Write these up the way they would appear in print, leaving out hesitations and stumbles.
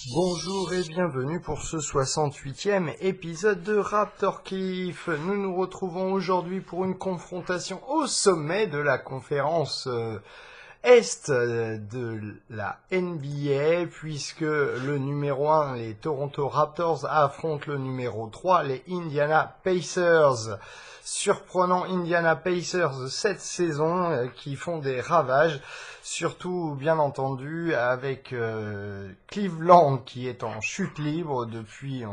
Bonjour et bienvenue pour ce 68e épisode de Raptor Kiff. Nous nous retrouvons aujourd'hui pour une confrontation au sommet de la conférence Est de la NBA, puisque le numéro 1, les Toronto Raptors, affrontent le numéro 3, les Indiana Pacers. Surprenant Indiana Pacers cette saison, qui font des ravages, surtout bien entendu avec Cleveland qui est en chute libre depuis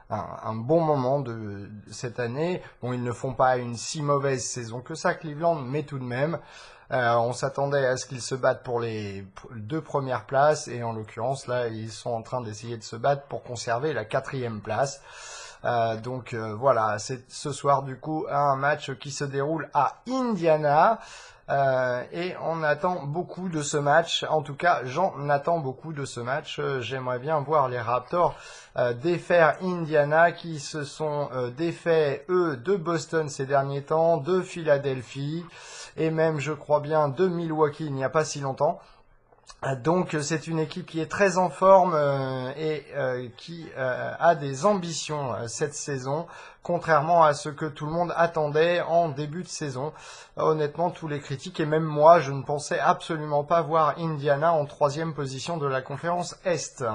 un bon moment de cette année. Bon, ils ne font pas une si mauvaise saison que ça, Cleveland, mais tout de même, on s'attendait à ce qu'ils se battent pour les deux premières places, et en l'occurrence, là, ils sont en train d'essayer de se battre pour conserver la 4e place. Voilà, c'est ce soir du coup un match qui se déroule à Indiana. Et on attend beaucoup de ce match. En tout cas, j'en attends beaucoup de ce match. J'aimerais bien voir les Raptors défaire Indiana, qui se sont défaits, eux, de Boston ces derniers temps, de Philadelphie, et même, je crois bien, de Milwaukee il n'y a pas si longtemps. Donc c'est une équipe qui est très en forme et qui a des ambitions cette saison, contrairement à ce que tout le monde attendait en début de saison. Honnêtement, tous les critiques, et même moi, je ne pensais absolument pas voir Indiana en 3e position de la conférence Est.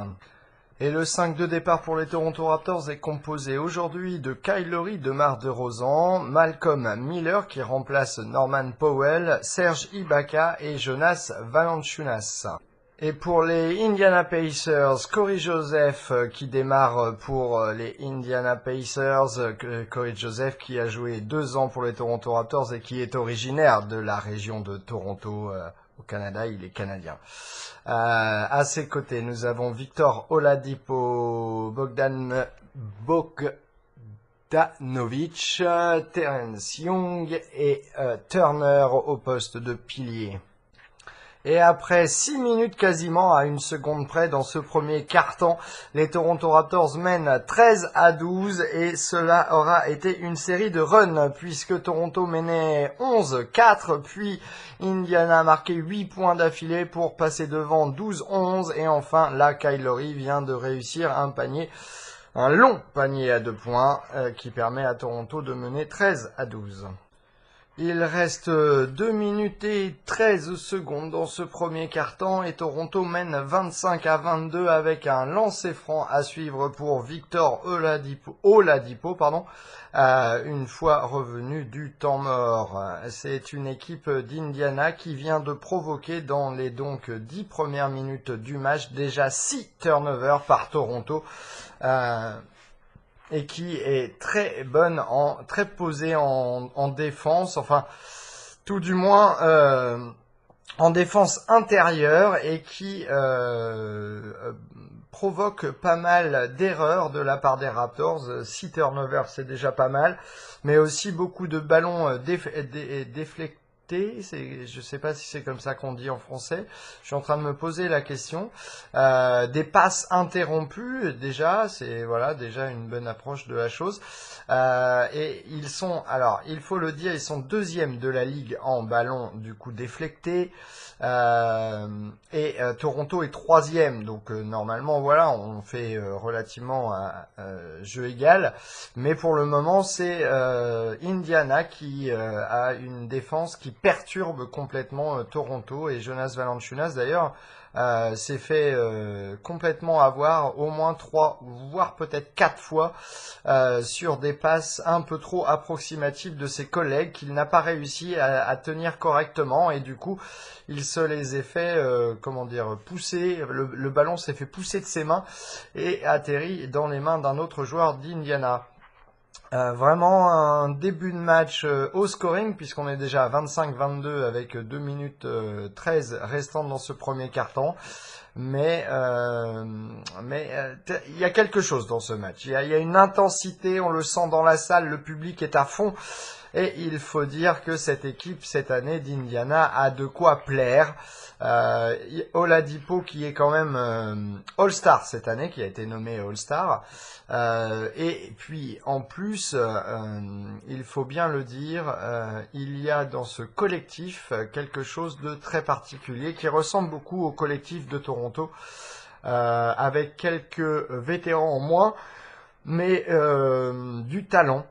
Et le 5 de départ pour les Toronto Raptors est composé aujourd'hui de Kyle Lowry, DeMar DeRozan, Malcolm Miller qui remplace Norman Powell, Serge Ibaka et Jonas Valanciunas. Et pour les Indiana Pacers, Corey Joseph qui démarre pour les Indiana Pacers. Corey Joseph qui a joué 2 ans pour les Toronto Raptors et qui est originaire de la région de Toronto au Canada, il est canadien. À ses côtés, nous avons Victor Oladipo, Bogdanovic, Terence Young et Turner au poste de pilier. Et après 6 minutes quasiment à 1 seconde près dans ce premier quart-temps, les Toronto Raptors mènent 13-12 et cela aura été une série de runs puisque Toronto menait 11-4, puis Indiana a marqué 8 points d'affilée pour passer devant 12-11 et enfin là Kyle Lowry vient de réussir un long panier à 2 points qui permet à Toronto de mener 13-12. Il reste 2 minutes et 13 secondes dans ce premier quart-temps et Toronto mène 25-22 avec un lancer franc à suivre pour Victor Oladipo, une fois revenu du temps mort. C'est une équipe d'Indiana qui vient de provoquer dans les 10 premières minutes du match déjà 6 turnovers par Toronto. Et qui est très bonne, très posée en défense, enfin tout du moins en défense intérieure, et qui provoque pas mal d'erreurs de la part des Raptors. 6 turnovers, c'est déjà pas mal, mais aussi beaucoup de ballons déflectés. Je sais pas si c'est comme ça qu'on dit en français. Je suis en train de me poser la question. Des passes interrompues, déjà, c'est voilà déjà une bonne approche de la chose. Et ils sont, alors il faut le dire, ils sont 2e de la ligue en ballons du coup déflectés. Toronto est 3e, donc normalement voilà, on fait relativement jeu égal, mais pour le moment c'est Indiana qui a une défense qui perturbe complètement Toronto, et Jonas Valanciunas d'ailleurs s'est fait complètement avoir au moins 3 voire peut-être 4 fois sur des passes un peu trop approximatives de ses collègues qu'il n'a pas réussi à tenir correctement, et du coup il se les a fait pousser, le ballon s'est fait pousser de ses mains et atterrit dans les mains d'un autre joueur d'Indiana. Vraiment un début de match au scoring, puisqu'on est déjà à 25-22 avec 2 minutes 13 restantes dans ce premier quart-temps. Mais il y a quelque chose dans ce match. Il y a une intensité, on le sent dans la salle, le public est à fond. Et il faut dire que cette équipe, cette année d'Indiana, a de quoi plaire. Oladipo, qui est quand même All-Star cette année, qui a été nommé All-Star. Et puis, en plus, il faut bien le dire, il y a dans ce collectif quelque chose de très particulier qui ressemble beaucoup au collectif de Toronto. avec quelques vétérans en moins, mais du talent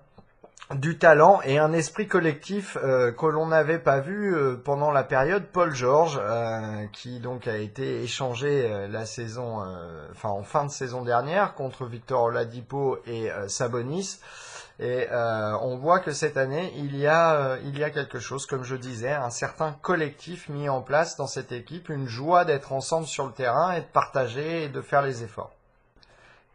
et un esprit collectif que l'on n'avait pas vu pendant la période Paul George, qui donc a été échangé la saison, en fin de saison dernière contre Victor Oladipo et Sabonis. Et on voit que cette année il y a quelque chose, comme je disais, un certain collectif mis en place dans cette équipe, une joie d'être ensemble sur le terrain et de partager et de faire les efforts.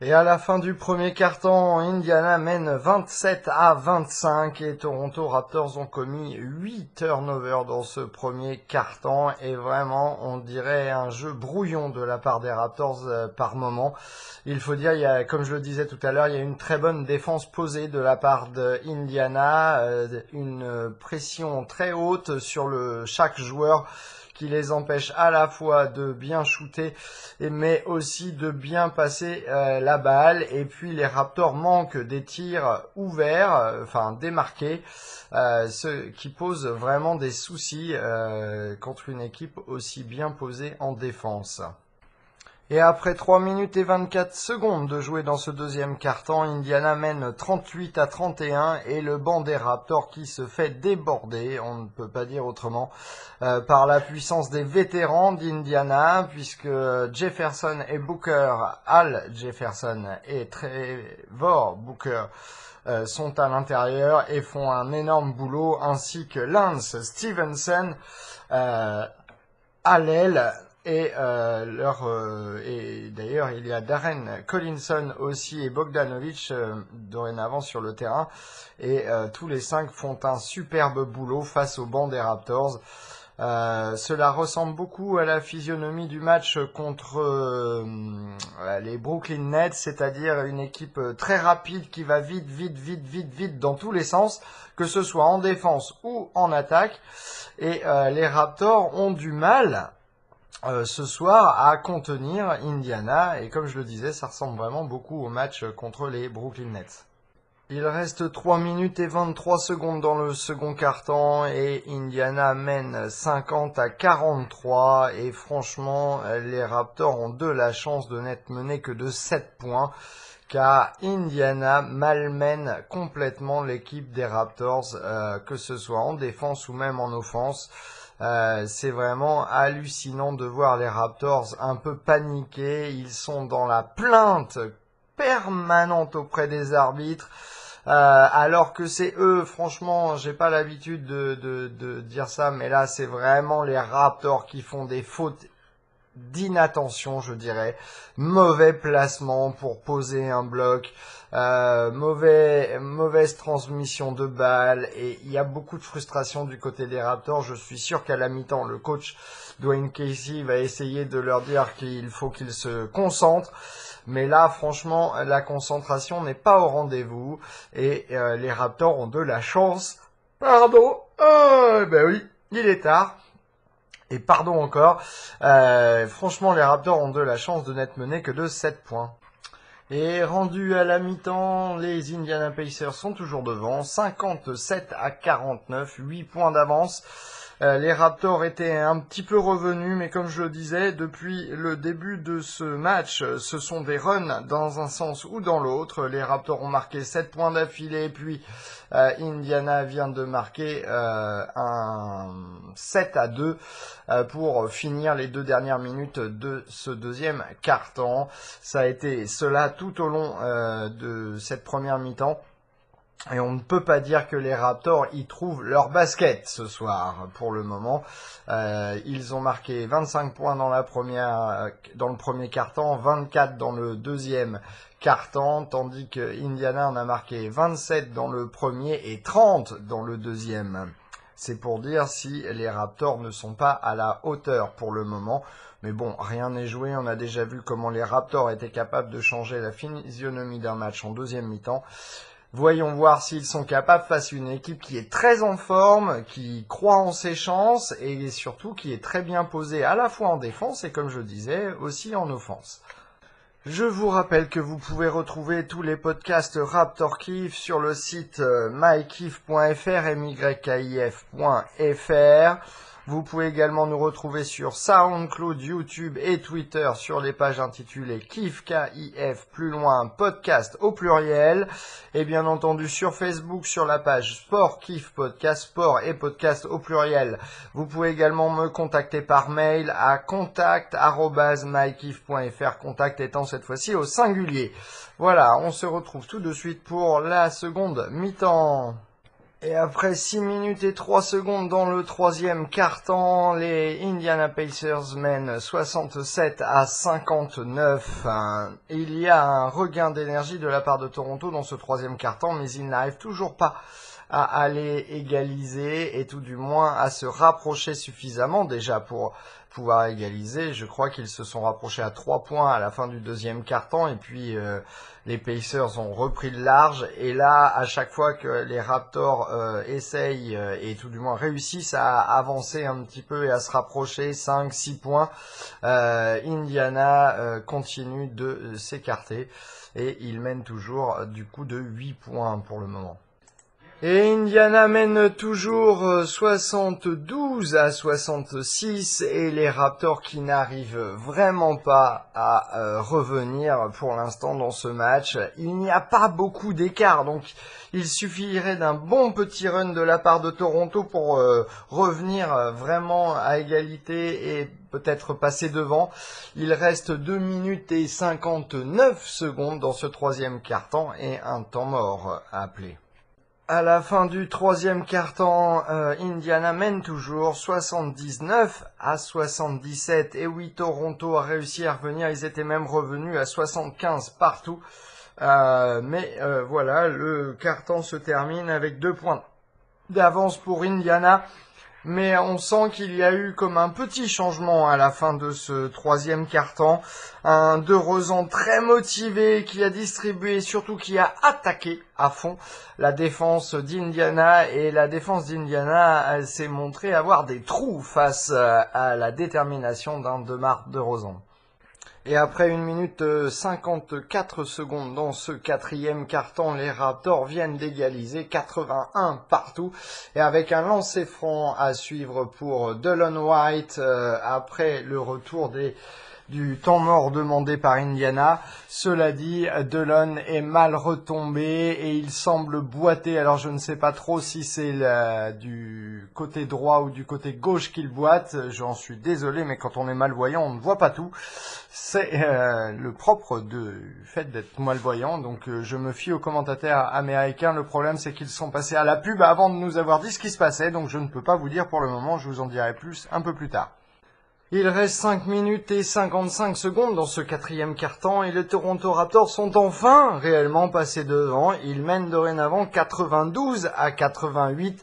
Et à la fin du premier quart-temps, Indiana mène 27-25 et Toronto Raptors ont commis 8 turnovers dans ce premier quart-temps et vraiment, on dirait un jeu brouillon de la part des Raptors par moment. Il faut dire, comme je le disais tout à l'heure, il y a une très bonne défense posée de la part d'Indiana, une pression très haute sur chaque joueur qui les empêche à la fois de bien shooter, mais aussi de bien passer la balle. Et puis les Raptors manquent des tirs ouverts, démarqués, ce qui pose vraiment des soucis contre une équipe aussi bien posée en défense. Et après 3 minutes et 24 secondes de jouer dans ce deuxième quart-temps, Indiana mène 38-31 et le banc des Raptors qui se fait déborder, on ne peut pas dire autrement, par la puissance des vétérans d'Indiana, puisque Jefferson et Booker, Al Jefferson et Trevor Booker sont à l'intérieur et font un énorme boulot, ainsi que Lance Stevenson à l'aile. Et d'ailleurs, il y a Darren Collinson aussi et Bogdanovic dorénavant sur le terrain. Et tous les 5 font un superbe boulot face au banc des Raptors. Cela ressemble beaucoup à la physionomie du match contre les Brooklyn Nets, c'est-à-dire une équipe très rapide qui va vite dans tous les sens, que ce soit en défense ou en attaque. Et les Raptors ont du mal ce soir à contenir Indiana, et comme je le disais, ça ressemble vraiment beaucoup au match contre les Brooklyn Nets. Il reste 3 minutes et 23 secondes dans le second quart-temps et Indiana mène 50-43 et franchement, les Raptors ont de la chance de n'être menés que de 7 points car Indiana malmène complètement l'équipe des Raptors, que ce soit en défense ou même en offense. C'est vraiment hallucinant de voir les Raptors un peu paniqués. Ils sont dans la plainte permanente auprès des arbitres. Alors que c'est eux, franchement, j'ai pas l'habitude de dire ça, mais là c'est vraiment les Raptors qui font des fautes d'inattention, je dirais, mauvais placement pour poser un bloc, mauvaise transmission de balles, et il y a beaucoup de frustration du côté des Raptors. Je suis sûr qu'à la mi-temps, le coach Dwayne Casey va essayer de leur dire qu'il faut qu'ils se concentrent, mais là, franchement, la concentration n'est pas au rendez-vous, et les Raptors ont de la chance. Pardon, ben oui, il est tard. Et pardon encore, franchement les Raptors ont de la chance de n'être menés que de 7 points. Et rendu à la mi-temps, les Indiana Pacers sont toujours devant, 57-49, 8 points d'avance. Les Raptors étaient un petit peu revenus, mais comme je le disais, depuis le début de ce match, ce sont des runs dans un sens ou dans l'autre. Les Raptors ont marqué 7 points d'affilée, puis Indiana vient de marquer un 7-2 pour finir les 2 dernières minutes de ce deuxième quart-temps. Ça a été cela tout au long de cette première mi-temps. Et on ne peut pas dire que les Raptors y trouvent leur basket ce soir pour le moment. Ils ont marqué 25 points dans le premier quart-temps, 24 dans le deuxième quart-temps, tandis que Indiana en a marqué 27 dans le premier et 30 dans le deuxième. C'est pour dire si les Raptors ne sont pas à la hauteur pour le moment. Mais bon, rien n'est joué. On a déjà vu comment les Raptors étaient capables de changer la physionomie d'un match en deuxième mi-temps. Voyons voir s'ils sont capables face à une équipe qui est très en forme, qui croit en ses chances et surtout qui est très bien posée à la fois en défense et, comme je disais, aussi en offense. Je vous rappelle que vous pouvez retrouver tous les podcasts Raptor Kiff sur le site mykiff.fr, mykif.fr. Vous pouvez également nous retrouver sur SoundCloud, YouTube et Twitter sur les pages intitulées KIF, K-I-F, plus loin, podcast au pluriel. Et bien entendu sur Facebook, sur la page Sport KIF Podcast, Sport et Podcast au pluriel. Vous pouvez également me contacter par mail à contact@mykif.fr, contact étant cette fois-ci au singulier. Voilà, on se retrouve tout de suite pour la seconde mi-temps. Et après 6 minutes et 3 secondes dans le troisième quart-temps, les Indiana Pacers mènent 67-59. Il y a un regain d'énergie de la part de Toronto dans ce troisième quart-temps, mais ils n'arrivent toujours pas à aller égaliser et tout du moins à se rapprocher suffisamment déjà pour pouvoir égaliser. Je crois qu'ils se sont rapprochés à 3 points à la fin du deuxième quart-temps et puis les Pacers ont repris le large et là à chaque fois que les Raptors essayent et tout du moins réussissent à avancer un petit peu et à se rapprocher 5-6 points, Indiana continue de s'écarter et il mène toujours du coup de 8 points pour le moment. Et Indiana mène toujours 72-66 et les Raptors qui n'arrivent vraiment pas à revenir pour l'instant dans ce match. Il n'y a pas beaucoup d'écart, donc il suffirait d'un bon petit run de la part de Toronto pour revenir vraiment à égalité et peut-être passer devant. Il reste 2 minutes et 59 secondes dans ce troisième quart-temps et un temps mort à appeler. À la fin du troisième quart-temps, Indiana mène toujours 79-77. Et oui, Toronto a réussi à revenir. Ils étaient même revenus à 75 partout. Mais voilà, le quart-temps se termine avec 2 points d'avance pour Indiana. Mais on sent qu'il y a eu comme un petit changement à la fin de ce troisième quart-temps. Un DeRozan très motivé qui a distribué, surtout qui a attaqué à fond la défense d'Indiana. Et la défense d'Indiana s'est montrée avoir des trous face à la détermination d'un DeMar DeRozan. Et après 1 minute 54 secondes dans ce quatrième quart-temps, les Raptors viennent d'égaliser 81 partout. Et avec un lancer franc à suivre pour Delon White après le retour du temps mort demandé par Indiana. Cela dit, Delon est mal retombé et il semble boiter. Alors je ne sais pas trop si c'est du côté droit ou du côté gauche qu'il boite. J'en suis désolé, mais quand on est malvoyant, on ne voit pas tout. C'est le propre du fait d'être malvoyant. Donc je me fie aux commentateurs américains. Le problème, c'est qu'ils sont passés à la pub avant de nous avoir dit ce qui se passait. Donc je ne peux pas vous dire pour le moment. Je vous en dirai plus un peu plus tard. Il reste 5 minutes et 55 secondes dans ce quatrième quart-temps et les Toronto Raptors sont enfin réellement passés devant. Ils mènent dorénavant 92-88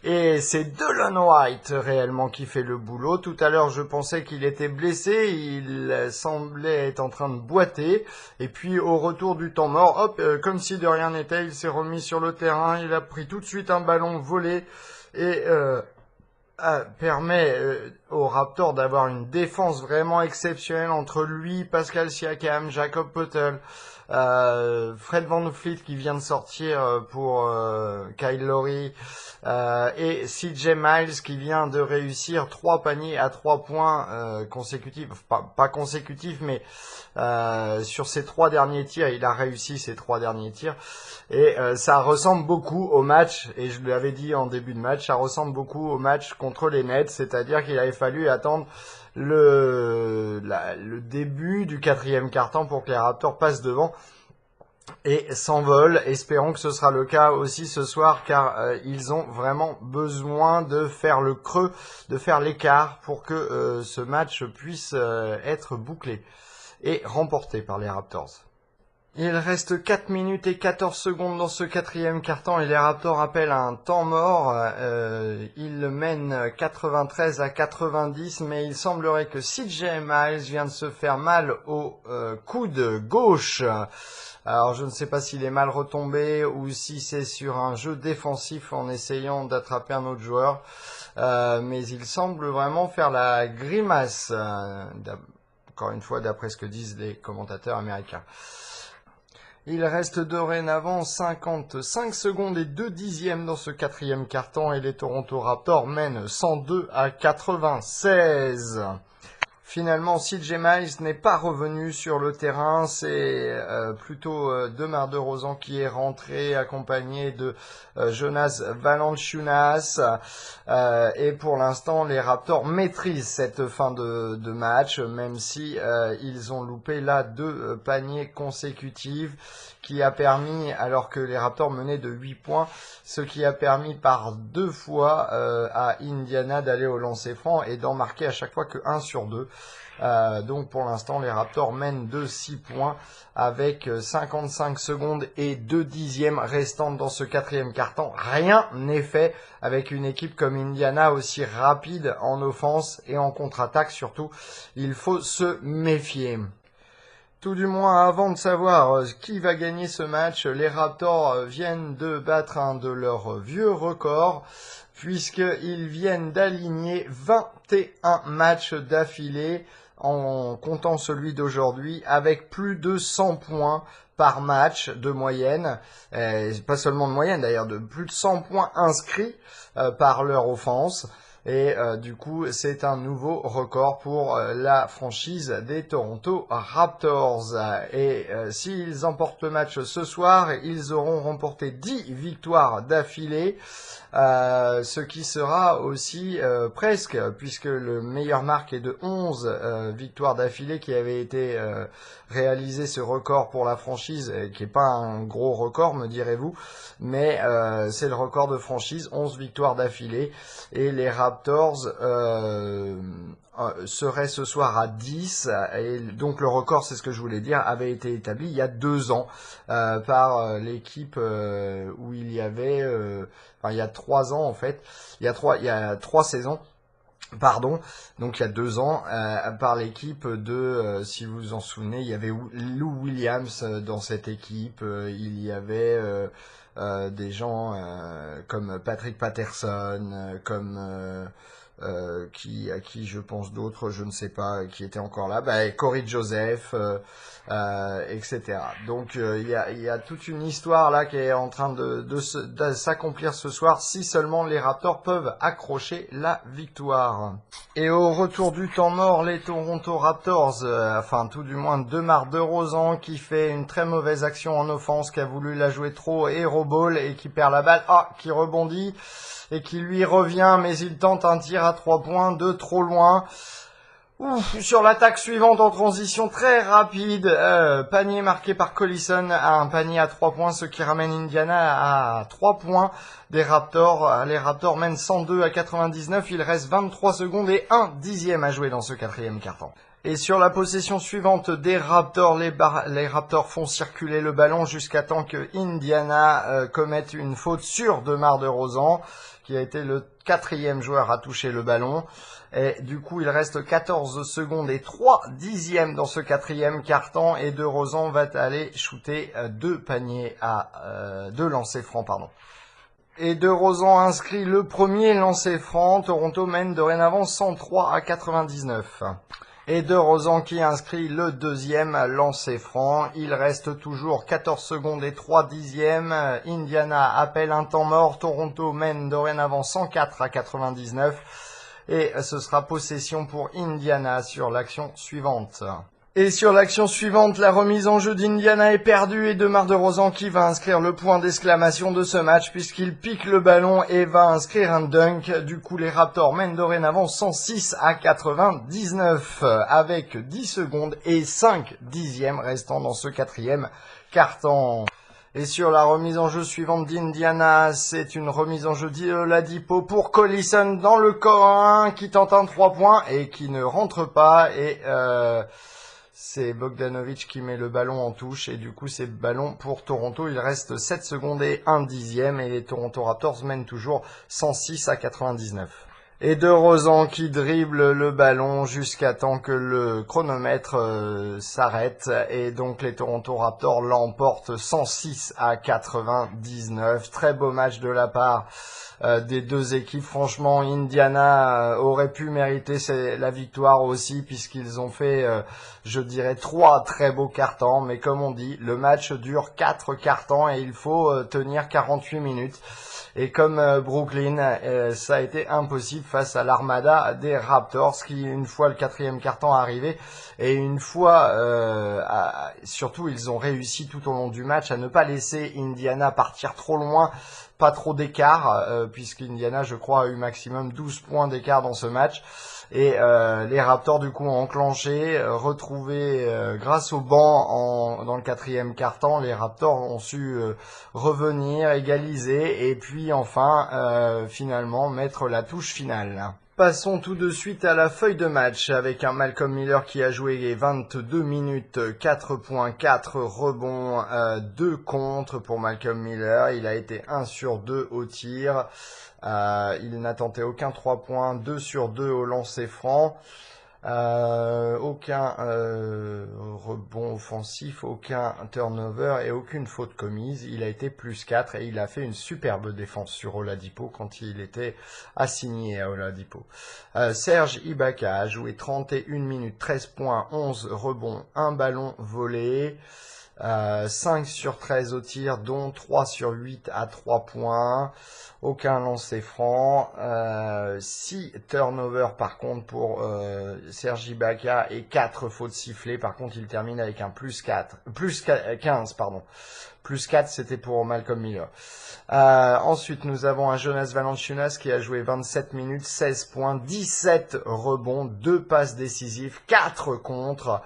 et c'est Delon White réellement qui fait le boulot. Tout à l'heure, je pensais qu'il était blessé, il semblait être en train de boiter et puis au retour du temps mort, hop, comme si de rien n'était, il s'est remis sur le terrain, il a pris tout de suite un ballon volé et permet aux Raptors d'avoir une défense vraiment exceptionnelle entre lui, Pascal Siakam, Jakob Poeltl, Fred VanVleet qui vient de sortir pour Kyle Lowry et CJ Miles qui vient de réussir 3 paniers à 3 points consécutifs, pas consécutifs mais sur ses 3 derniers tirs, il a réussi ses 3 derniers tirs et ça ressemble beaucoup au match, et je l'avais dit en début de match, ça ressemble beaucoup au match contre les Nets, c'est-à-dire qu'il avait fallu attendre le début du quatrième quart-temps pour que les Raptors passent devant et s'envolent. Espérons que ce sera le cas aussi ce soir, car ils ont vraiment besoin de faire le creux, de faire l'écart pour que ce match puisse être bouclé et remporté par les Raptors. Il reste 4 minutes et 14 secondes dans ce quatrième quart-temps et les Raptors appellent un temps mort. Ils mènent 93-90, mais il semblerait que CJ Miles vient de se faire mal au coude gauche. Alors je ne sais pas s'il est mal retombé ou si c'est sur un jeu défensif en essayant d'attraper un autre joueur. Mais il semble vraiment faire la grimace, encore une fois d'après ce que disent les commentateurs américains. Il reste dorénavant 55 secondes et 2 dixièmes dans ce quatrième quart-temps et les Toronto Raptors mènent 102-96. Finalement, CJ Miles n'est pas revenu sur le terrain, c'est plutôt DeMar DeRozan qui est rentré accompagné de Jonas Valanciunas. Et pour l'instant, les Raptors maîtrisent cette fin de match, même si ils ont loupé là 2 paniers consécutifs qui a permis, alors que les Raptors menaient de 8 points, ce qui a permis par 2 fois à Indiana d'aller au lancer franc et d'en marquer à chaque fois que 1 sur 2. Donc pour l'instant, les Raptors mènent de 6 points avec 55 secondes et 2 dixièmes restantes dans ce quatrième quart-temps. Rien n'est fait avec une équipe comme Indiana aussi rapide en offense et en contre-attaque surtout. Il faut se méfier. Tout du moins, avant de savoir qui va gagner ce match, les Raptors viennent de battre un de leurs vieux records, puisqu'ils viennent d'aligner 21 matchs d'affilée, en comptant celui d'aujourd'hui, avec plus de 100 points par match de moyenne, pas seulement de moyenne d'ailleurs, de plus de 100 points inscrits par leur offense. Et du coup, c'est un nouveau record pour la franchise des Toronto Raptors. Et s'ils emportent le match ce soir, ils auront remporté 10 victoires d'affilée, ce qui sera aussi presque, puisque le meilleur marque est de 11 victoires d'affilée qui avait été réalisé ce record pour la franchise, qui est pas un gros record, me direz-vous, mais c'est le record de franchise, 11 victoires d'affilée, et les Raptors seraient ce soir à 10, et donc le record, c'est ce que je voulais dire, avait été établi il y a 2 ans par l'équipe où il y avait, enfin il y a 3 ans en fait, il y a 3 saisons. Pardon, donc il y a 2 ans, par l'équipe de, si vous vous en souvenez, il y avait Lou Williams dans cette équipe, il y avait des gens comme Patrick Patterson, comme à qui je pense d'autres, je ne sais pas, qui étaient encore là, Corey Joseph, etc. Donc il y a toute une histoire là qui est en train de s'accomplir ce soir, si seulement les Raptors peuvent accrocher la victoire. Et au retour du temps mort, les Toronto Raptors, enfin tout du moins DeMar DeRozan qui fait une très mauvaise action en offense, qui a voulu la jouer trop hero ball et qui perd la balle, qui rebondit et qui lui revient, mais il tente un tir à 3 points de trop loin. Sur l'attaque suivante en transition très rapide, panier marqué par Collison à un panier à 3 points, ce qui ramène Indiana à 3 points des Raptors. Les Raptors mènent 102-99, il reste 23 secondes et 1 dixième à jouer dans ce quatrième quart-temps. Et sur la possession suivante des Raptors, les Raptors font circuler le ballon jusqu'à temps que Indiana commette une faute sur DeMar DeRozan, qui a été le 4e joueur à toucher le ballon. Et du coup, il reste 14 secondes et 3 dixièmes dans ce quatrième quart-temps, et DeRozan va aller shooter 2 lancers francs, Et DeRozan inscrit le premier lancer franc. Toronto mène dorénavant 103-99. Et DeRozan qui inscrit le deuxième lancer franc. Il reste toujours 14 secondes et 3 dixièmes. Indiana appelle un temps mort. Toronto mène dorénavant 104-99. Et ce sera possession pour Indiana sur l'action suivante. Et sur l'action suivante, la remise en jeu d'Indiana est perdue et DeMar DeRozan qui va inscrire le point d'exclamation de ce match puisqu'il pique le ballon et va inscrire un dunk. Du coup, les Raptors mènent dorénavant 106-99 avec 10 secondes et 5 dixièmes restant dans ce quatrième quart-temps. Et sur la remise en jeu suivante d'Indiana, c'est une remise en jeu d'Oladipo pour Collison dans le corps 1 qui tente un 3 points et qui ne rentre pas. Et c'est Bogdanovic qui met le ballon en touche et du coup c'est ballon pour Toronto. Il reste 7 secondes et 1 dixième et les Toronto Raptors mènent toujours 106-99. Et De Rozan qui dribble le ballon jusqu'à temps que le chronomètre s'arrête. Et donc les Toronto Raptors l'emportent 106-99. Très beau match de la part des deux équipes. Franchement, Indiana aurait pu mériter la victoire aussi, puisqu'ils ont fait, je dirais, 3 très beaux quarts-temps. Mais comme on dit, le match dure 4 quarts-temps et il faut tenir 48 minutes. Et comme Brooklyn, ça a été impossible face à l'armada des Raptors qui, une fois le 4e quart-temps arrivé, et une fois, surtout, ils ont réussi tout au long du match à ne pas laisser Indiana partir trop loin, pas trop d'écart, puisqu'Indiana, je crois, a eu maximum 12 points d'écart dans ce match. Et les Raptors du coup ont enclenché, retrouvé grâce au banc dans le 4e quart-temps, les Raptors ont su revenir, égaliser et puis enfin finalement mettre la touche finale. Passons tout de suite à la feuille de match avec un Malcolm Miller qui a joué 22 minutes, 4.4 rebonds, 2 contres pour Malcolm Miller. Il a été 1 sur 2 au tir. Il n'a tenté aucun 3 points, 2 sur 2 au lancer franc. Aucun rebond offensif, aucun turnover et aucune faute commise. Il a été plus 4 et il a fait une superbe défense sur Oladipo quand il était assigné à Oladipo. Serge Ibaka a joué 31 minutes, 13 points, 11 rebonds, 1 ballon volé. 5 sur 13 au tir, dont 3 sur 8 à 3 points. Aucun lancer franc. 6 turnovers par contre pour Serge Ibaka et 4 fautes sifflées. Par contre, il termine avec un plus 15, pardon. Plus 4, c'était pour Malcolm Miller. Ensuite, nous avons un Jonas Valanciunas qui a joué 27 minutes, 16 points, 17 rebonds, 2 passes décisives, 4 contres.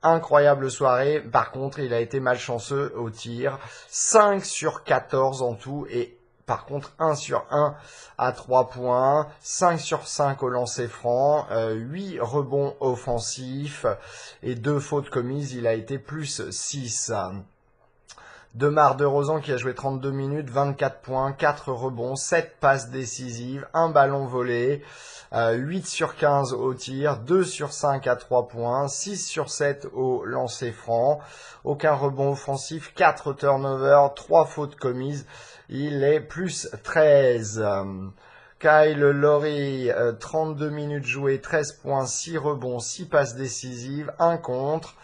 Incroyable soirée. Par contre, il a été malchanceux au tir. 5 sur 14 en tout et par contre 1 sur 1 à 3 points. 5 sur 5 au lancer franc. 8 rebonds offensifs et 2 fautes commises. Il a été plus 6. DeMar DeRozan qui a joué 32 minutes, 24 points, 4 rebonds, 7 passes décisives, 1 ballon volé. 8 sur 15 au tir, 2 sur 5 à 3 points, 6 sur 7 au lancer franc, aucun rebond offensif, 4 turnovers, 3 fautes commises, il est plus 13. Kyle Lowry, 32 minutes jouées, 13 points, 6 rebonds, 6 passes décisives, 1 contre,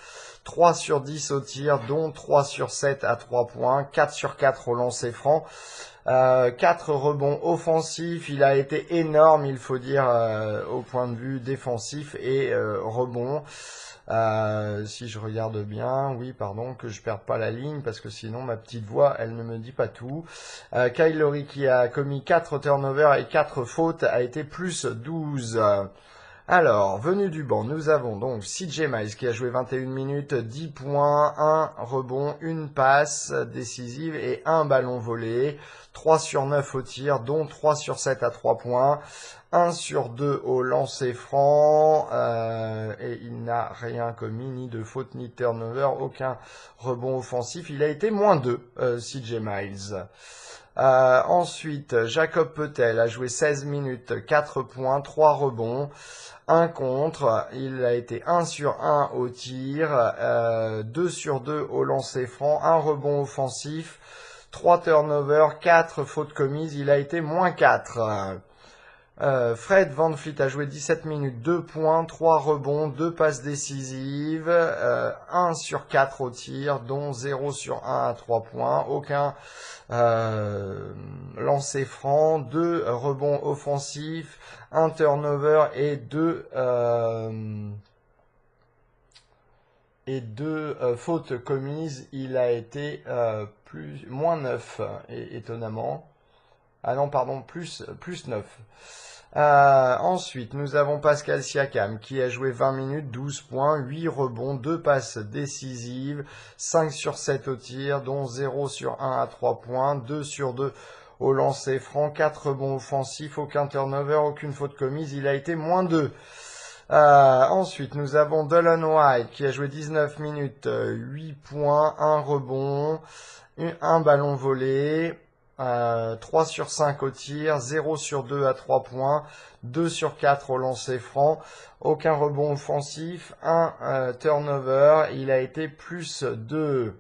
3 sur 10 au tir, dont 3 sur 7 à 3 points, 4 sur 4 au lancer franc. 4 rebonds offensifs, il a été énorme, il faut dire, au point de vue défensif et rebond. Si je regarde bien, oui, pardon, que je perde pas la ligne, parce que sinon ma petite voix, elle ne me dit pas tout. Kyle Lowry qui a commis 4 turnovers et 4 fautes, a été plus 12. Alors, venu du banc, nous avons donc CJ Miles qui a joué 21 minutes, 10 points, 1 rebond, 1 passe décisive et 1 ballon volé. 3 sur 9 au tir, dont 3 sur 7 à 3 points. 1 sur 2 au lancer franc. Et il n'a rien commis, ni de faute, ni de turnover, aucun rebond offensif. Il a été moins 2, CJ Miles. Ensuite, Jacob Poeltl a joué 16 minutes, 4 points, 3 rebonds. 1 contre, il a été 1 sur 1 au tir, 2 sur 2 au lancer franc, 1 rebond offensif, 3 turnovers, 4 fautes commises, il a été moins 4. Fred VanVleet a joué 17 minutes, 2 points, 3 rebonds, 2 passes décisives, 1 sur 4 au tir, dont 0 sur 1 à 3 points, aucun lancer franc, 2 rebonds offensifs, 1 turnover et 2 fautes commises. Il a été moins 9, étonnamment. Ah non, pardon, plus 9. Ensuite, nous avons Pascal Siakam qui a joué 20 minutes, 12 points, 8 rebonds, 2 passes décisives, 5 sur 7 au tir, dont 0 sur 1 à 3 points, 2 sur 2 au lancer franc, 4 rebonds offensifs, aucun turnover, aucune faute commise, il a été moins 2. Ensuite, nous avons Delon White qui a joué 19 minutes, 8 points, 1 rebond, 1 ballon volé. 3 sur 5 au tir, 0 sur 2 à 3 points, 2 sur 4 au lancer franc, aucun rebond offensif, un turnover, il a été plus 2.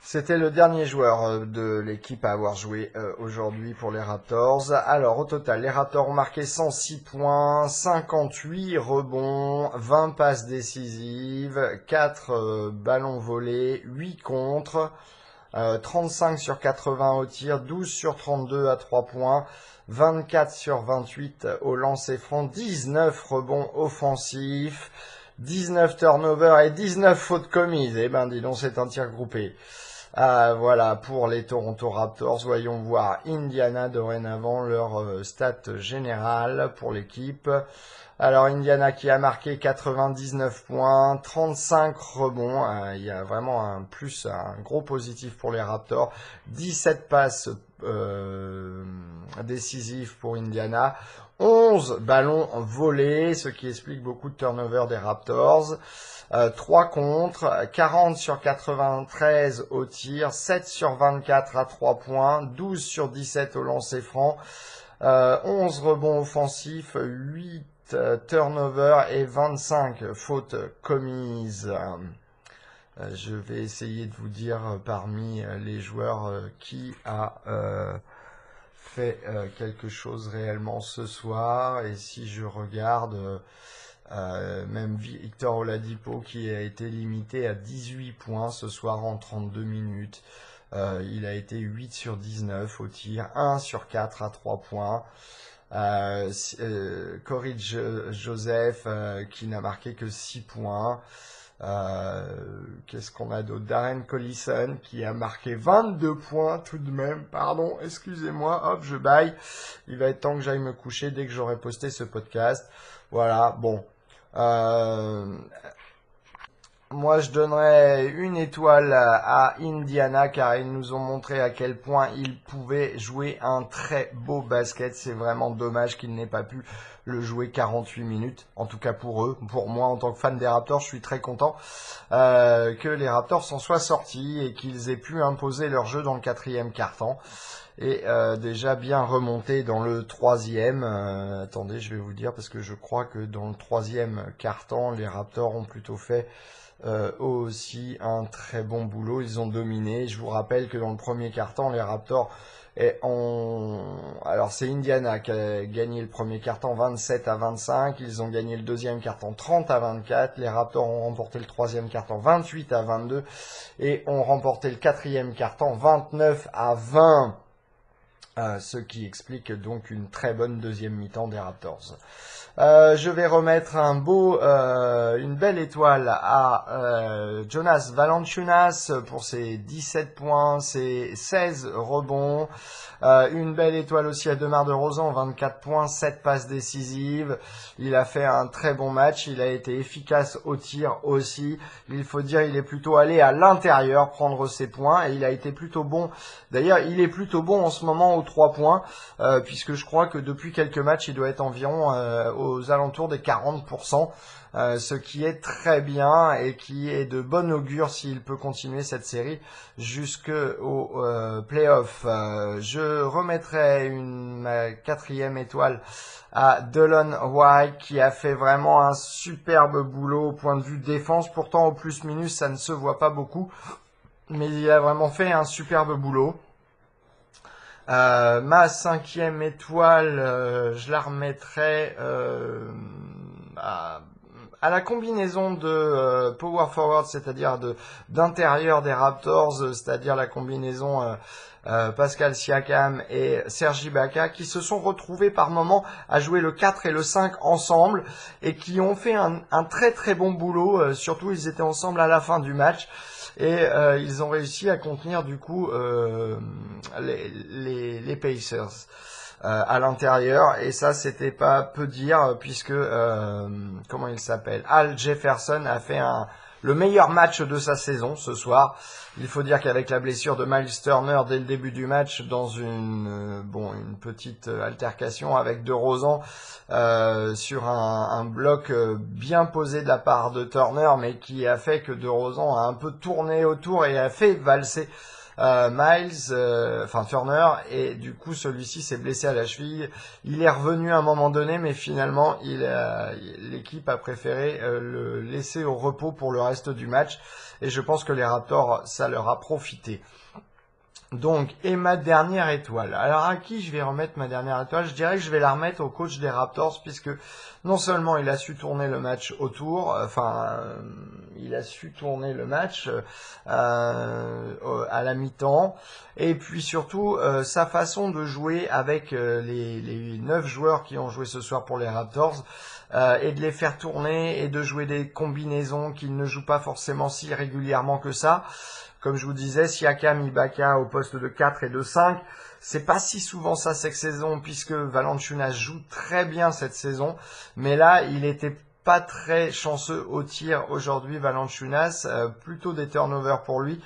C'était le dernier joueur de l'équipe à avoir joué aujourd'hui pour les Raptors. Alors au total, les Raptors ont marqué 106 points, 58 rebonds, 20 passes décisives, 4 ballons volés, 8 contres, 35 sur 80 au tir, 12 sur 32 à 3 points, 24 sur 28 au lancer franc, 19 rebonds offensifs, 19 turnovers et 19 fautes commises. Eh ben dis donc, c'est un tir groupé. Voilà pour les Toronto Raptors. Voyons voir Indiana dorénavant, leur stat générale pour l'équipe. Alors Indiana qui a marqué 99 points, 35 rebonds. Il y a vraiment un gros positif pour les Raptors. 17 passes décisives pour Indiana. 11 ballons volés, ce qui explique beaucoup de turnover des Raptors. 3 contre, 40 sur 93 au tir, 7 sur 24 à 3 points, 12 sur 17 au lancer franc, 11 rebonds offensifs, 8 turnovers et 25 fautes commises. Je vais essayer de vous dire parmi les joueurs qui a fait quelque chose réellement ce soir. Et si je regarde... même Victor Oladipo qui a été limité à 18 points ce soir en 32 minutes. Il a été 8 sur 19 au tir, 1 sur 4 à 3 points. Corey Joseph qui n'a marqué que 6 points. Qu'est-ce qu'on a d'autre? Darren Collison qui a marqué 22 points tout de même. Pardon, excusez-moi, hop, je baille. Il va être temps que j'aille me coucher dès que j'aurai posté ce podcast. Voilà, bon. Moi, je donnerais une étoile à Indiana car ils nous ont montré à quel point ils pouvaient jouer un très beau basket. C'est vraiment dommage qu'ils n'aient pas pu le jouer 48 minutes. En tout cas pour eux. Pour moi, en tant que fan des Raptors, je suis très content que les Raptors s'en soient sortis et qu'ils aient pu imposer leur jeu dans le 4e quart-temps. Et déjà bien remonté dans le 3e. Attendez, je vais vous dire parce que je crois que dans le 3e quart-temps, les Raptors ont plutôt fait aussi un très bon boulot. Ils ont dominé. Je vous rappelle que dans le premier quart-temps, les Raptors alors c'est Indiana qui a gagné le premier quart-temps 27-25. Ils ont gagné le deuxième quart-temps 30-24. Les Raptors ont remporté le troisième quart-temps 28-22 et ont remporté le quatrième quart-temps 29-20. Ce qui explique donc une très bonne deuxième mi-temps des Raptors. Je vais remettre une belle étoile à Jonas Valanciunas pour ses 17 points, ses 16 rebonds. Une belle étoile aussi à DeMar DeRozan, 24 points, 7 passes décisives. Il a fait un très bon match, il a été efficace au tir aussi. Il faut dire, il est plutôt allé à l'intérieur prendre ses points et il a été plutôt bon. D'ailleurs, il est plutôt bon en ce moment aux 3 points, puisque je crois que depuis quelques matchs, il doit être environ aux alentours des 40%. Ce qui est très bien et qui est de bon augure s'il peut continuer cette série jusqu'au playoff. Je remettrai ma 4e étoile à Delon Wright qui a fait vraiment un superbe boulot au point de vue défense. Pourtant au plus-minus ça ne se voit pas beaucoup, mais il a vraiment fait un superbe boulot. Ma 5e étoile, je la remettrai à la combinaison de power forward, c'est-à-dire d'intérieur des Raptors, c'est-à-dire la combinaison Pascal Siakam et Serge Ibaka, qui se sont retrouvés par moments à jouer le 4 et le 5 ensemble et qui ont fait un très très bon boulot. Surtout, ils étaient ensemble à la fin du match. Et ils ont réussi à contenir du coup les Pacers à l'intérieur, et ça c'était pas peu dire puisque comment il s'appelle, Al Jefferson a fait le meilleur match de sa saison ce soir. Il faut dire qu'avec la blessure de Miles Turner dès le début du match, dans une petite altercation avec DeRozan sur un bloc bien posé de la part de Turner, mais qui a fait que DeRozan a un peu tourné autour et a fait valser Turner, et du coup celui-ci s'est blessé à la cheville. Il est revenu à un moment donné, mais finalement l'équipe a préféré le laisser au repos pour le reste du match, et je pense que les Raptors, ça leur a profité. Donc, et ma dernière étoile. Alors, à qui je vais remettre ma dernière étoile? Je dirais que je vais la remettre au coach des Raptors, puisque non seulement il a su tourner le match autour, il a su tourner le match à la mi-temps, et puis surtout sa façon de jouer avec les 9 joueurs qui ont joué ce soir pour les Raptors, et de les faire tourner et de jouer des combinaisons qu'ils ne jouent pas forcément si régulièrement que ça. Comme je vous disais, Siakam, Ibaka au poste de 4 et de 5, c'est pas si souvent ça cette saison, puisque Valanciunas joue très bien cette saison, mais là, il était pas très chanceux au tir aujourd'hui, Valanciunas, plutôt des turnovers pour lui.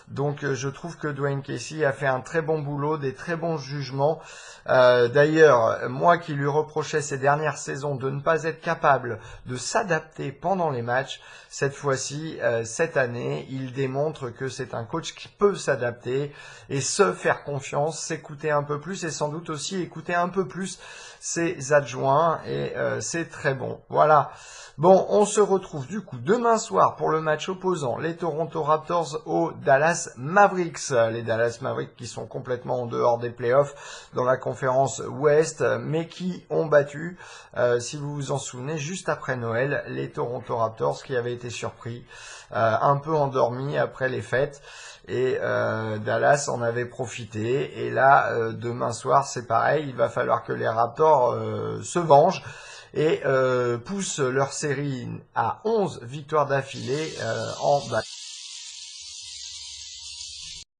Donc je trouve que Dwayne Casey a fait un très bon boulot, des très bons jugements. D'ailleurs, moi qui lui reprochais ces dernières saisons de ne pas être capable de s'adapter pendant les matchs, cette fois-ci, cette année, il démontre que c'est un coach qui peut s'adapter et se faire confiance, s'écouter un peu plus et sans doute aussi écouter un peu plus ses adjoints, et c'est très bon. Voilà. Bon, on se retrouve du coup demain soir pour le match opposant les Toronto Raptors aux Dallas Mavericks. Les Dallas Mavericks qui sont complètement en dehors des playoffs dans la conférence Ouest, mais qui ont battu, si vous vous en souvenez, juste après Noël, les Toronto Raptors qui avaient été surpris, un peu endormis après les fêtes. Et Dallas en avait profité. Et là, demain soir, c'est pareil. Il va falloir que les Raptors se vengent et poussent leur série à 11 victoires d'affilée en bas.